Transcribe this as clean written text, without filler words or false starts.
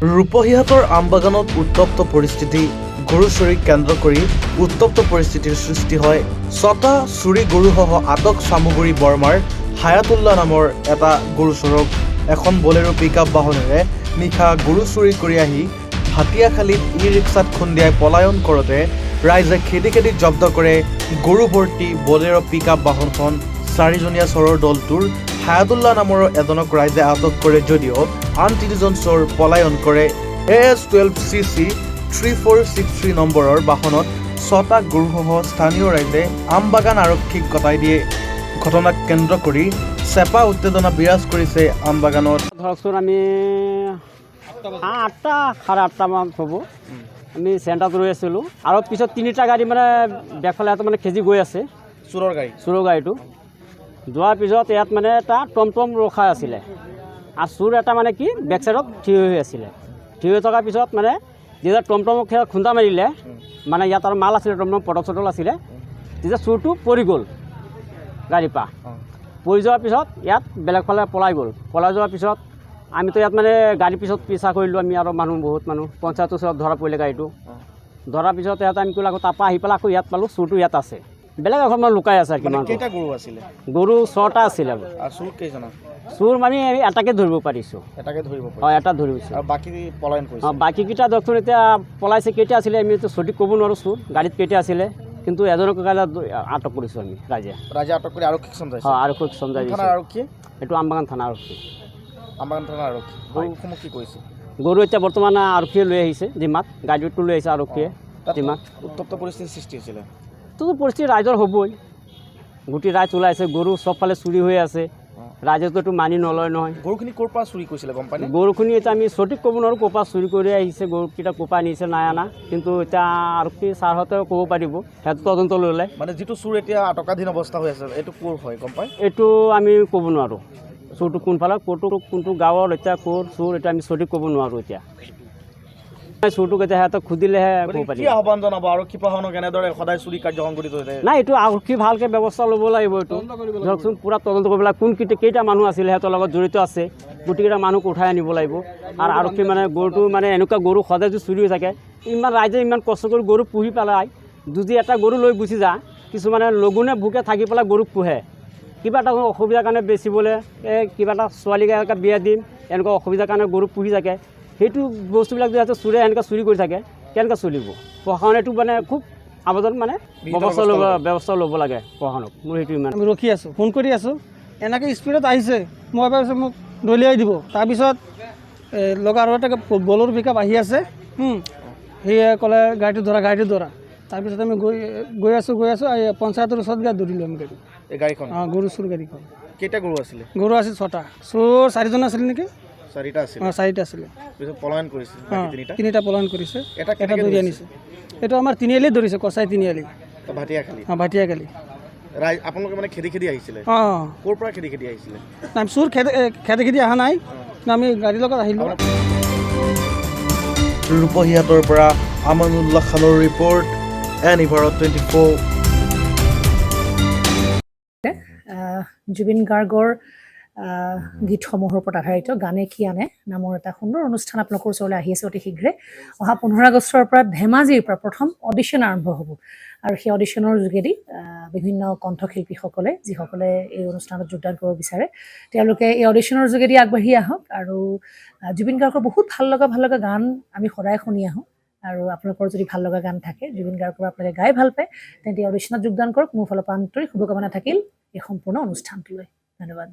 ৰূপহীহাটৰ আমবাগানত উত্তপ্ত পৰিস্থিতি। গৰু চুৰিক কেন্দ্ৰ কৰি উত্তপ্ত পৰিস্থিতিৰ সৃষ্টি হয়। ছটা চুৰি গৰুসহ আটক চামুগুৰি বৰমাৰ হায়াতুল্লাহ নামৰ এটা গৰু চোৰক। এখন বলেৰো পিকআপ বাহনেৰে নিশা গৰু চুৰি কৰি আহি হাতিয়াখালীত ই-ৰিক্সাত খুন্দিয়াই পলায়ন কৰোঁতে ৰাইজে খেদি খেদি জব্দ কৰে গৰু ভৰ্তি বলেৰো পিকআপ বাহনখন। চাৰিজনীয়া চোৰৰ দলটোৰ হায়াতুল্লাহ নামৰ এজনক ৰাইজে আটক কৰে যদিও আন তিনিজন চোৰ পলায়ন কৰে। AS12CC 3463 নম্বৰৰ বাহনত ছটা গৰুসহ স্থানীয় ৰাইজে আমবাগান আৰক্ষীক গতাই দিয়ে। ঘটনাক কেন্দ্ৰ কৰি চেপা উত্তেজনা বিৰাজ কৰিছে আমবাগানত। ধৰকচোন আমি 8টা সাড়ে 8টা মান হ'ব, আমি চেণ্টাৰত ৰৈ আছিলোঁ আৰু পিছত 3টা গাড়ী মানে বেকফালে মানে খেজি গৈ আছে। চোৰৰ গাড়ীটো যোৱাৰ পিছত ইয়াত মানে এটা টমটম ৰখাই আছিলে আৰু চোৰ এটা মানে কি বেক চাইডত থিয় হৈ আছিলে। থিয় হৈ থকাৰ পিছত মানে যেতিয়া টমটমক খুন্দা মাৰিলে, মানে ইয়াত আৰু মাল আছিলে, টমটম পটল চটল আছিলে, তেতিয়া চোৰটো পৰি গ'ল গাড়ীৰ পৰা। পৰি যোৱাৰ পিছত ইয়াত বেলেগ ফালে পলাই গ'ল। পলাই যোৱাৰ পিছত আমিতো ইয়াত মানে গাড়ীৰ পিছত পিছা কৰিলোঁ আমি আৰু বহুত মানুহ পঞ্চায়তৰ ওচৰত ধৰা পৰিলে গাড়ীটো। ধৰাৰ পিছত ইয়াত আমি ক'লো আকৌ তাৰপৰা আহি পেলাই আকৌ ইয়াত পালোঁ চোৰটো ইয়াত আছে, বেলেগ এখন মানে লুকাই আছে। কিমান কেইটা গৰু আছিলে? গৰু 6টা আছিলে। চোৰ কেইজনা? চোৰ মানে এটাকে ধৰিব পাৰিছোঁ। এটাকে ধৰিব পাৰিছে? হয়, এটা ধৰিছোঁ। আৰু বাকী পলায়ন কৰিছে? বাকীকেইটা ধৰকচোন এতিয়া পলাইছে। কেইটা আছিলে আমিতো সঠিক ক'ব নোৱাৰোঁ চোৰ গাড়ীত কেইটা আছিলে, কিন্তু এজনক আটক কৰিছোঁ আমি ৰাইজে আটক কৰি আৰক্ষীক চমজাইছে? হয়, আৰক্ষীক চমজাই দিছোঁ। আৰক্ষী এইটো আমবাগান থানা আৰক্ষী। আমবাগান থানা আৰক্ষী। গৰুসমূহ কি কৰিছে? গৰু এতিয়া বৰ্তমান আৰক্ষীয়ে লৈ আহিছে জিমাত, গাড়ীটো লৈ আহিছে আৰক্ষীয়ে জিমাত। উত্তপ্ত পৰিস্থিতিৰ সৃষ্টি হৈছিলে? তো পৰিস্থিতি ৰাইজৰ হ'বই, গোটেই ৰাইজ ওলাইছে, গৰু চবফালে চুৰি হৈ আছে, ৰাইজেতো এইটো মানি নলয় নহয়। গৰুখিনি ক'ৰ পৰা চুৰি কৰিছিলে গম পাই? গৰুখিনি এতিয়া আমি সঠিক ক'ব নোৱাৰোঁ ক'ৰ পৰা চুৰি কৰি আহিছে, গৰুকেইটা ক'ৰ পৰা আনিছে নাই অনা, কিন্তু এতিয়া আৰক্ষী ছাৰহঁতেও ক'ব পাৰিব, সেইটো তদন্ত ল'লে। মানে যিটো চোৰ এতিয়া আটকাধীন অৱস্থা হৈ আছে, এইটো ক'ৰ হয় গম পায়? এইটো আমি ক'ব নোৱাৰোঁ চোৰটো কোনফালে, কোনটো গাঁৱৰ, এতিয়া ক'ৰ চোৰ এতিয়া আমি সঠিক ক'ব নোৱাৰোঁ। এতিয়া চোৰটোক এতিয়া সিহঁতক সুধিলেহে ক'ব পাৰিম। কি আহ্বান জনাব আৰক্ষী প্ৰশাসনক এনেদৰে সদায় চুৰি কাৰ্য সংঘটিত হৈ থাকে? নাই, এইটো আৰক্ষী ভালকৈ ব্যৱস্থা ল'ব লাগিব। এইটো ধৰকচোন পূৰা তদন্ত কৰিব লাগিব, কেইটা মানুহ আছিলে সিহঁতৰ লগত জড়িত আছে, গোটেইকেইটা মানুহক উঠাই আনিব লাগিব। আৰু আৰক্ষী মানে গৰুটো মানে এনেকুৱা গৰু সদায় যদি চুৰি হৈ থাকে, ইমান ৰাইজে ইমান কষ্ট কৰি গৰু পুহি পেলাই যদি এটা গৰু লৈ গুচি যায়, কিছুমানে লঘোণে ভোকে থাকি পেলাই গৰুক পোহে, কিবা এটা অসুবিধাৰ কাৰণে বেচিবলৈ, কিবা এটা ছোৱালীক এনেকৈ বিয়া দিম, এনেকুৱা অসুবিধাৰ কাৰণে গৰু পুহি থাকে, সেইটো বস্তুবিলাক যদি চোৰে এনেকৈ চুৰি কৰি থাকে কেনেকৈ চলিব? প্ৰশাসনে এইটো মানে খুব আবেদন মানে ব্যৱস্থা ল'ব লাগে প্ৰশাসনক। মোৰ সেইটো ইমান। আমি ৰখি আছোঁ, ফোন কৰি আছোঁ, এনেকৈ স্পীডত আহিছে, মই ভাবিছোঁ মোক দলিয়াই দিব। তাৰপিছত লগা আৰু এটা বলেৰো পিকআপ আহি আছে, সেয়ে ক'লে গাড়ীটো ধৰা। তাৰপিছত আমি গৈ আছোঁ পঞ্চায়তৰ ওচৰত গৈ ধৰিলোঁ আমি গাড়ী। এই গাড়ীখন? গৰু চোৰ গাড়ীখন। কেইটা গৰু আছিলে? গৰু আছিল 6টা, চোৰ 4জন আছিল নেকি? 4টা আছিল? 4টা আছিলে। পলায়ন কৰিছে? 3টা পলায়ন কৰিছে, এটা ধৰি আনিছে। এইটো আমাৰ তিনিআলিত ধৰিছে, কচাই তিনিআলি, ভাটিয়াখালী। আপোনালোকে মানে খেদি খেদি আহিছিলে? ক'ৰ পৰা খেদি খেদি আহিছিলে? নাই, চোৰ খেদি অহা নাই, আমি গাড়ীৰ লগত আহিলোঁ। ৰূপহীহাটৰ পৰা আমানুল্লাহ খানৰ ৰিপৰ্ট, এনিভাৰত 24। জুবিন গাৰ্গৰ গীতসমূহৰ ওপৰত আধাৰিত গানে কি আনে নামৰ এটা সুন্দৰ অনুষ্ঠান আপোনালোকৰ ওচৰলৈ আহি আছে অতি শীঘ্ৰে। অহা 15 আগষ্টৰ পৰা ধেমাজিৰ পৰা প্ৰথম অডিশ্যন আৰম্ভ হ'ব, আৰু সেই অডিশ্যনৰ যোগেদি বিভিন্ন কণ্ঠশিল্পীসকলে যিসকলে এই অনুষ্ঠানত যোগদান কৰিব বিচাৰে, তেওঁলোকে এই অডিশ্যনৰ যোগেদি আগবাঢ়ি আহক। আৰু জুবিন গাৰ্গৰ বহুত ভাল লগা গান আমি সদায় শুনি আহোঁ, আৰু আপোনালোকৰ যদি ভাল লগা গান থাকে, জুবিন গাৰ্গৰ আপোনালোকে গাই ভাল পায়, তেন্তে অডিশ্যনত যোগদান কৰক। মোৰ ফালৰ পৰা আন্তৰিক শুভকামনা থাকিল এই সম্পূৰ্ণ অনুষ্ঠানটোলৈ। ধন্যবাদ।